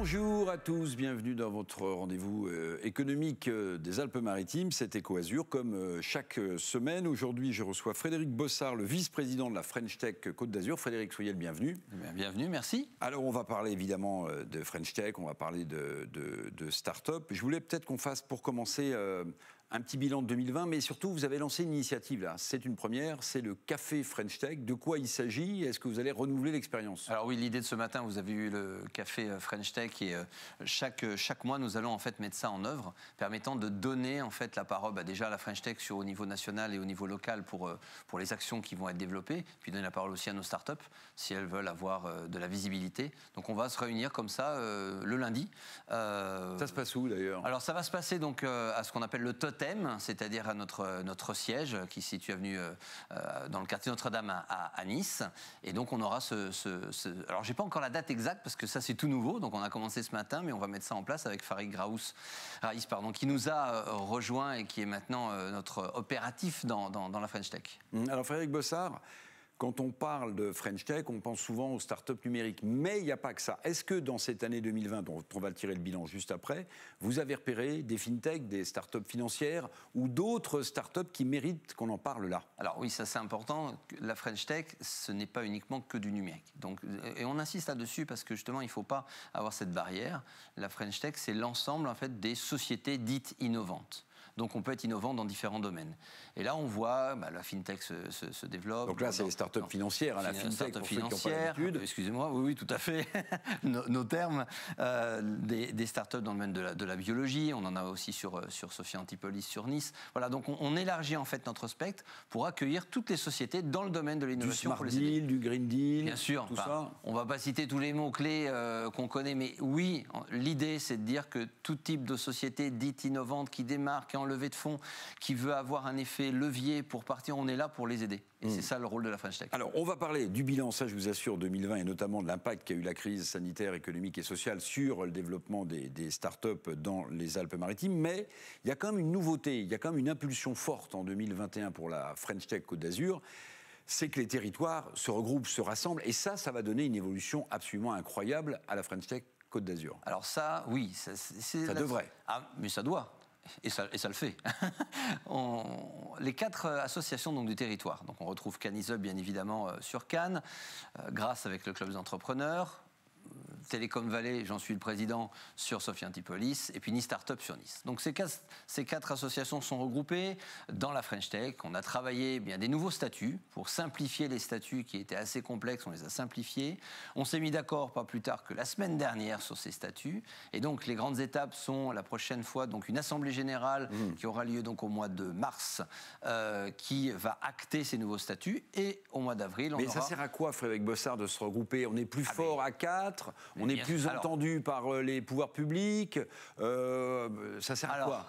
Bonjour à tous, bienvenue dans votre rendez-vous économique des Alpes-Maritimes, c'est Eco-Azur, comme chaque semaine. Aujourd'hui, je reçois Frédéric Bossard, le vice-président de la French Tech Côte d'Azur. Frédéric, soyez le bienvenu. Bienvenue, merci. Alors, on va parler évidemment de French Tech, on va parler de start-up. Je voulais peut-être qu'on fasse, pour commencer, un petit bilan de 2020, mais surtout, vous avez lancé une initiative là. C'est une première, c'est le Café French Tech. De quoi il s'agit? Est-ce que vous allez renouveler l'expérience? Alors oui, l'idée de ce matin, vous avez eu le Café French Tech et chaque mois, nous allons en fait mettre ça en œuvre, permettant de donner en fait la parole déjà à la French Tech au niveau national et au niveau local pour les actions qui vont être développées, puis donner la parole aussi à nos startups si elles veulent avoir de la visibilité. Donc on va se réunir comme ça le lundi. Ça se passe où d'ailleurs? Alors ça va se passer donc à ce qu'on appelle le Totem, c'est-à-dire à notre siège qui se situe avenue dans le quartier Notre-Dame à Nice. Et donc on aura alors j'ai pas encore la date exacte parce que ça c'est tout nouveau, donc on a commencé ce matin, mais on va mettre ça en place avec Farid Raïs, qui nous a rejoint et qui est maintenant notre opératif dans la French Tech. Alors Frédéric Bossard, quand on parle de French Tech, on pense souvent aux startups numériques. Mais il n'y a pas que ça. Est-ce que dans cette année 2020, dont on va tirer le bilan juste après, vous avez repéré des fintechs, des startups financières ou d'autres startups qui méritent qu'on en parle là? Alors oui, ça c'est important. La French Tech, ce n'est pas uniquement que du numérique. Donc, et on insiste là-dessus parce que justement, il ne faut pas avoir cette barrière. La French Tech, c'est l'ensemble en fait des sociétés dites innovantes. Donc on peut être innovant dans différents domaines. Et là, on voit la fintech se développe. Donc là, c'est les startups financières, la fintech pour ceux qui n'ont pas l'habitude. Excusez-moi, oui, tout à fait. nos termes. Des startups dans le domaine de la biologie. On en a aussi sur Sophia Antipolis, sur Nice. Voilà, donc on élargit en fait notre spectre pour accueillir toutes les sociétés dans le domaine de l'innovation. Du Smart Deal, du Green Deal. Bien sûr. Tout ça. On ne va pas citer tous les mots-clés qu'on connaît, mais oui, l'idée, c'est de dire que tout type de société dite innovante qui démarre, qui est en levée de fonds, qui veut avoir un effet levier pour partir, on est là pour les aider. Et c'est ça le rôle de la French Tech. Alors, on va parler du bilan, ça je vous assure, 2020, et notamment de l'impact qu'a eu la crise sanitaire, économique et sociale sur le développement des startups dans les Alpes-Maritimes. Mais il y a quand même une nouveauté, il y a quand même une impulsion forte en 2021 pour la French Tech Côte d'Azur. C'est que les territoires se regroupent, se rassemblent, et ça va donner une évolution absolument incroyable à la French Tech Côte d'Azur. Alors ça, oui. Ça devrait. Ah, mais ça doit. Et ça le fait. Les 4 associations donc, du territoire. Donc on retrouve Cannes-Hub, bien évidemment, sur Cannes, Grâce avec le club des entrepreneurs, Télécom Valley, j'en suis le président, sur Sophia Antipolis, et puis Nice Startup sur Nice. Donc ces quatre associations sont regroupées dans la French Tech. On a travaillé des nouveaux statuts pour simplifier les statuts qui étaient assez complexes, on les a simplifiés. On s'est mis d'accord pas plus tard que la semaine dernière sur ces statuts. Et donc les grandes étapes sont la prochaine fois donc une assemblée générale qui aura lieu donc au mois de mars, qui va acter ces nouveaux statuts. Et au mois d'avril, Mais ça sert à quoi, Frédéric Bossard, de se regrouper? On est plus fort à 4. On est plus entendu par les pouvoirs publics. Ça sert à quoi?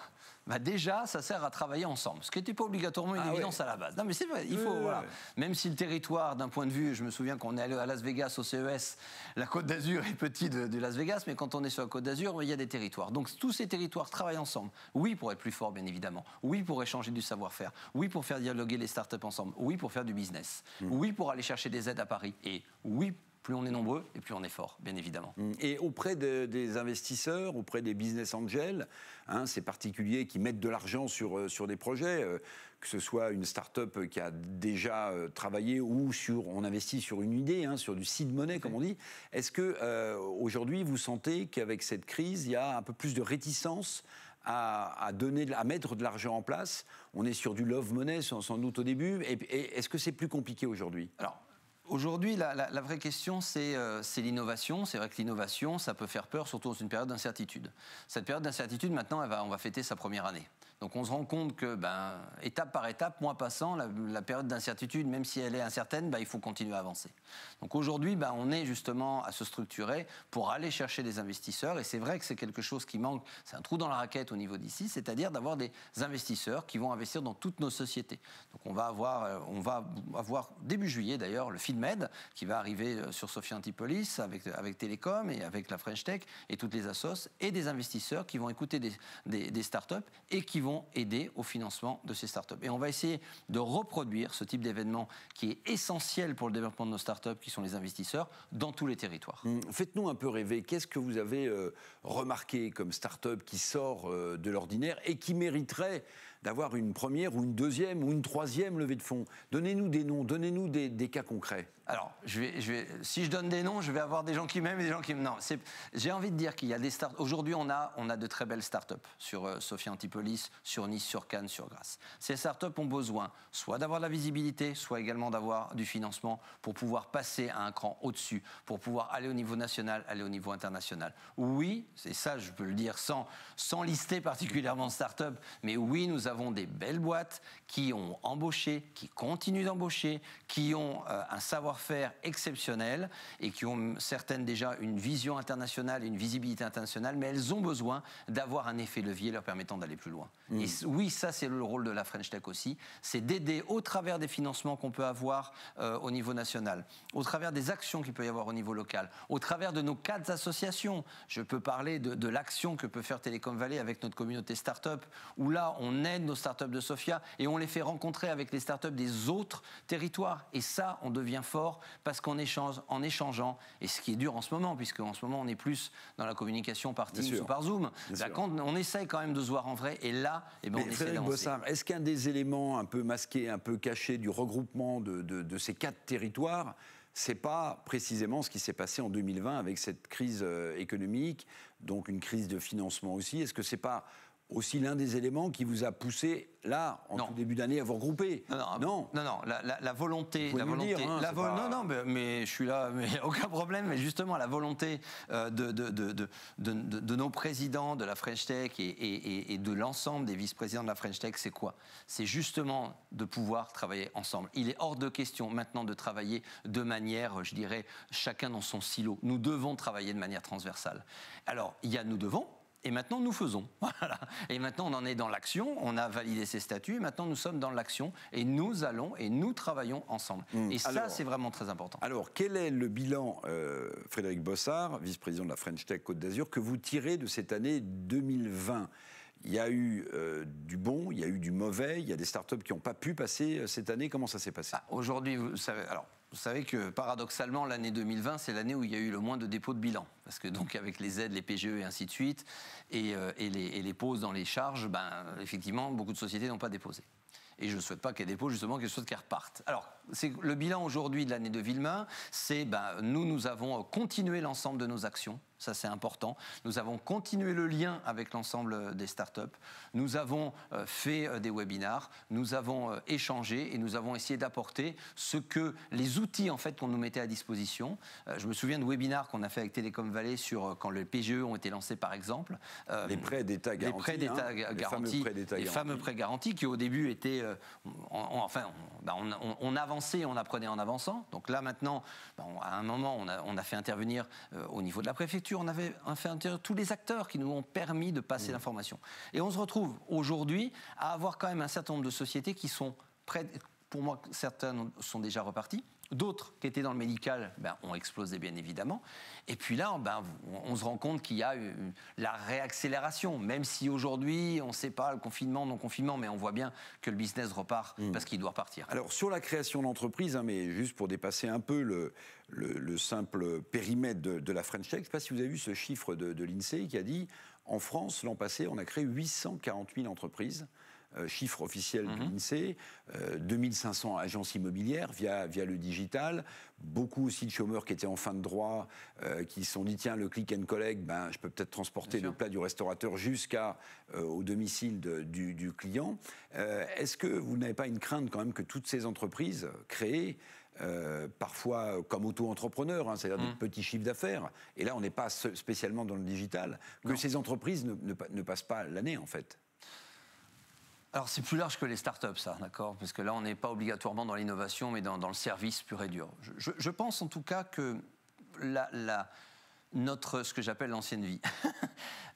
Déjà, ça sert à travailler ensemble, ce qui n'était pas obligatoirement une évidence à la base. Non, mais c'est vrai, il faut, voilà. Même si le territoire, d'un point de vue, je me souviens qu'on est allé à Las Vegas au CES, la Côte d'Azur est petite de Las Vegas, mais quand on est sur la Côte d'Azur, il y a des territoires. Donc tous ces territoires travaillent ensemble. Oui, pour être plus fort, bien évidemment. Oui, pour échanger du savoir-faire. Oui, pour faire dialoguer les startups ensemble. Oui, pour faire du business. Oui, pour aller chercher des aides à Paris. Et oui, plus on est nombreux et plus on est fort, bien évidemment. Et auprès des investisseurs, auprès des business angels, ces particuliers qui mettent de l'argent sur des projets, que ce soit une start-up qui a déjà travaillé ou on investit sur une idée, sur du seed money, comme on dit. Est-ce que aujourd'hui, vous sentez qu'avec cette crise, il y a un peu plus de réticence à mettre de l'argent en place? On est sur du love money, sans doute au début. Et est-ce que c'est plus compliqué aujourd'hui? Alors, aujourd'hui, la vraie question, c'est l'innovation. C'est vrai que l'innovation, ça peut faire peur, surtout dans une période d'incertitude. Cette période d'incertitude, maintenant, on va fêter sa première année. Donc on se rend compte que, étape par étape, mois passant, la période d'incertitude, même si elle est incertaine, il faut continuer à avancer. Donc aujourd'hui, on est justement à se structurer pour aller chercher des investisseurs. Et c'est vrai que c'est quelque chose qui manque, c'est un trou dans la raquette au niveau d'ici, c'est-à-dire d'avoir des investisseurs qui vont investir dans toutes nos sociétés. Donc on va avoir début juillet d'ailleurs le FeedMed qui va arriver sur Sophia Antipolis avec Télécom et avec la French Tech et toutes les assos et des investisseurs qui vont écouter des startups et qui vont vont aider au financement de ces startups. Et on va essayer de reproduire ce type d'événement qui est essentiel pour le développement de nos startups, qui sont les investisseurs, dans tous les territoires. Faites-nous un peu rêver. Qu'est-ce que vous avez remarqué comme start-up qui sort de l'ordinaire et qui mériterait d'avoir une première ou une deuxième ou une troisième levée de fonds? Donnez-nous des noms, donnez-nous des cas concrets. Alors, si je donne des noms, je vais avoir des gens qui m'aiment et des gens qui me... Non, j'ai envie de dire qu'il y a des startups... Aujourd'hui, on a de très belles startups sur Sophia Antipolis, sur Nice, sur Cannes, sur Grasse. Ces startups ont besoin soit d'avoir de la visibilité, soit également d'avoir du financement pour pouvoir passer à un cran au-dessus, pour pouvoir aller au niveau national, aller au niveau international. Oui, c'est ça, je peux le dire sans lister particulièrement de startups, mais oui, nous avons des belles boîtes qui ont embauché, qui continuent d'embaucher, qui ont un savoir-faire exceptionnel et qui ont certaines déjà une vision internationale et une visibilité internationale, mais elles ont besoin d'avoir un effet levier leur permettant d'aller plus loin. Et oui, ça c'est le rôle de la French Tech aussi, c'est d'aider au travers des financements qu'on peut avoir au niveau national, au travers des actions qu'il peut y avoir au niveau local, au travers de nos 4 associations. Je peux parler de l'action que peut faire Télécom Valley avec notre communauté start-up, où là on aide nos start-up de Sophia et on les fait rencontrer avec les start-up des autres territoires. Et ça, on devient fort parce qu'on échange en échangeant, et ce qui est dur en ce moment, puisque en ce moment on est plus dans la communication par Teams ou par Zoom. Là, quand on essaye quand même de se voir en vrai, et là, on essaie d'avancer. Bossard, est-ce qu'un des éléments un peu masqués, un peu cachés du regroupement de ces 4 territoires, c'est pas précisément ce qui s'est passé en 2020 avec cette crise économique, donc une crise de financement aussi? Est-ce que c'est pas aussi l'un des éléments qui vous a poussé, là, en tout début d'année, à vous regrouper? Non, la volonté... mais je suis là, mais aucun problème. Mais justement, la volonté de nos présidents de la French Tech et de l'ensemble des vice-présidents de la French Tech, c'est quoi? C'est justement de pouvoir travailler ensemble. Il est hors de question maintenant de travailler de manière, je dirais, chacun dans son silo. Nous devons travailler de manière transversale. Alors, il y a nous devons, et maintenant, nous faisons. Voilà. Et maintenant, on en est dans l'action. On a validé ces statuts. Et maintenant, nous sommes dans l'action. Et nous allons et nous travaillons ensemble. Et ça, c'est vraiment très important. Alors, quel est le bilan, Frédéric Bossard, vice-président de la French Tech Côte d'Azur, que vous tirez de cette année 2020? Il y a eu du bon, il y a eu du mauvais. Il y a des startups qui n'ont pas pu passer cette année. Comment ça s'est passé? Aujourd'hui, vous savez que paradoxalement, l'année 2020, c'est l'année où il y a eu le moins de dépôts de bilan. Parce que donc avec les aides, les PGE et ainsi de suite, et les pauses dans les charges, effectivement, beaucoup de sociétés n'ont pas déposé. Et je ne souhaite pas qu'elles déposent, justement, qu'elles souhaitent qu'elles repartent. Alors, le bilan aujourd'hui de l'année 2020, c'est nous avons continué l'ensemble de nos actions. Ça, c'est important. Nous avons continué le lien avec l'ensemble des startups. Nous avons fait des webinars. Nous avons échangé et nous avons essayé d'apporter les outils en fait qu'on nous mettait à disposition. Je me souviens de webinars qu'on a fait avec Télécom Valley sur quand les PGE ont été lancés, par exemple. Les prêts d'État garantis. Les prêts d'État garantis. Les fameux prêts garantis qui au début étaient, on avançait, on apprenait en avançant. Donc là maintenant, à un moment, on a fait intervenir au niveau de la préfecture. On avait fait intervenir tous les acteurs qui nous ont permis de passer l'information. Et on se retrouve aujourd'hui à avoir quand même un certain nombre de sociétés qui sont prêtes. Pour moi, certaines sont déjà reparties. D'autres qui étaient dans le médical ont explosé, bien évidemment. Et puis là, on se rend compte qu'il y a la réaccélération, même si aujourd'hui, on ne sait pas le confinement, non-confinement, mais on voit bien que le business repart parce qu'il doit repartir. Alors, sur la création d'entreprises, mais juste pour dépasser un peu le simple périmètre de la French Tech, je ne sais pas si vous avez vu ce chiffre de l'INSEE qui a dit, en France, l'an passé, on a créé 840 000 entreprises. Chiffre officiel de l'INSEE, 2500 agences immobilières via le digital, beaucoup aussi de chômeurs qui étaient en fin de droit, qui se sont dit tiens, le click and collect, je peux peut-être transporter le plat du restaurateur jusqu'au domicile du client. Est-ce que vous n'avez pas une crainte quand même que toutes ces entreprises créées, parfois comme auto-entrepreneurs, c'est-à-dire des petits chiffres d'affaires, et là on n'est pas spécialement dans le digital, que ces entreprises ne passent pas l'année en fait? Alors c'est plus large que les startups, ça, d'accord? Parce que là, on n'est pas obligatoirement dans l'innovation, mais dans le service pur et dur. Je pense en tout cas que ce que j'appelle l'ancienne vie,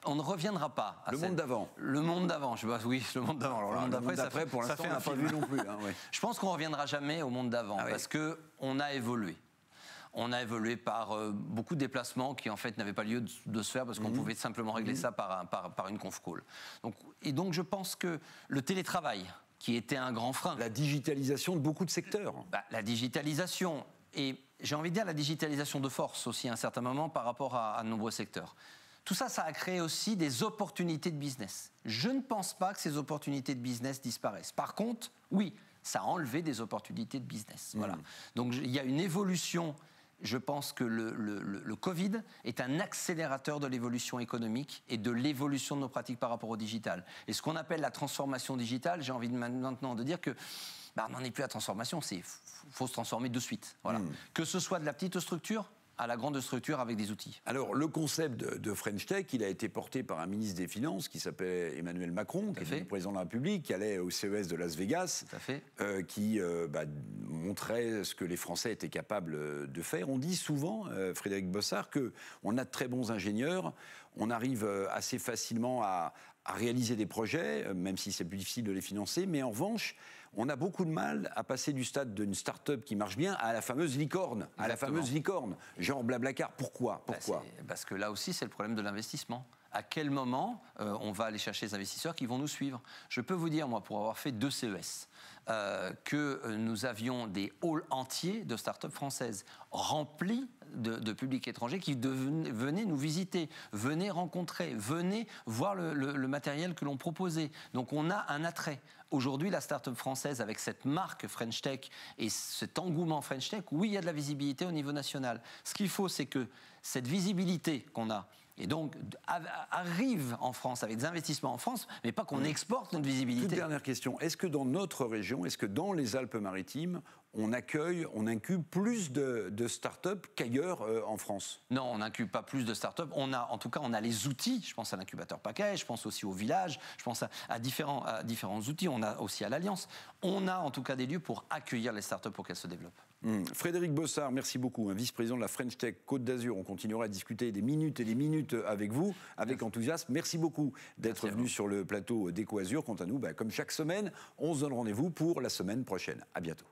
on ne reviendra pas à le monde d'avant. Le monde d'avant, je sais pas, oui, le monde d'avant. Alors, le monde d'après, pour l'instant, on n'a pas vu non plus. Je pense qu'on ne reviendra jamais au monde d'avant, parce qu'on a évolué. On a évolué par beaucoup de déplacements qui en fait n'avaient pas lieu de se faire parce qu'on pouvait simplement régler ça par une conf call. Donc je pense que le télétravail, qui était un grand frein. La digitalisation de beaucoup de secteurs. La digitalisation, et j'ai envie de dire la digitalisation de force aussi à un certain moment par rapport à de nombreux secteurs. Tout ça, ça a créé aussi des opportunités de business. Je ne pense pas que ces opportunités de business disparaissent. Par contre, oui, ça a enlevé des opportunités de business. Voilà. Donc il y a une évolution. Je pense que le Covid est un accélérateur de l'évolution économique et de l'évolution de nos pratiques par rapport au digital. Et ce qu'on appelle la transformation digitale, j'ai envie maintenant de dire que on n'en est plus à transformation, il faut se transformer de suite. Voilà. Que ce soit de la petite structure à la grande structure avec des outils. Alors, le concept de French Tech, il a été porté par un ministre des Finances qui s'appelait Emmanuel Macron, qui est le président de la République, qui allait au CES de Las Vegas, qui montrait ce que les Français étaient capables de faire. On dit souvent, Frédéric Bossard, qu'on a de très bons ingénieurs, on arrive assez facilement à réaliser des projets, même si c'est plus difficile de les financer, mais en revanche, on a beaucoup de mal à passer du stade d'une start-up qui marche bien à la fameuse licorne. Exactement. À la fameuse licorne, genre Blablacar. Pourquoi Parce que là aussi, c'est le problème de l'investissement. À quel moment on va aller chercher les investisseurs qui vont nous suivre? Je peux vous dire, moi, pour avoir fait 2 CES, que nous avions des halls entiers de start-up françaises remplis de publics étrangers qui venaient nous visiter, venaient rencontrer, venaient voir le matériel que l'on proposait. Donc on a un attrait. Aujourd'hui, la start-up française, avec cette marque French Tech et cet engouement French Tech, oui, il y a de la visibilité au niveau national. Ce qu'il faut, c'est que cette visibilité qu'on a, et donc arrive en France avec des investissements en France, mais pas qu'on exporte notre visibilité. Toute dernière question, est-ce que dans notre région, est-ce que dans les Alpes-Maritimes, on incube plus de start-up qu'ailleurs en France? Non, on n'incube pas plus de start-up. En tout cas, on a les outils. Je pense à l'incubateur Paquet, je pense aussi au village, je pense à différents outils. On a aussi à l'Alliance. On a en tout cas des lieux pour accueillir les start-up pour qu'elles se développent. Frédéric Bossard, merci beaucoup, vice-président de la French Tech Côte d'Azur. On continuera à discuter des minutes et des minutes avec vous, avec enthousiasme. Merci beaucoup d'être venu sur le plateau d'EcoAzur. Quant à nous, comme chaque semaine, on se donne rendez-vous pour la semaine prochaine. À bientôt.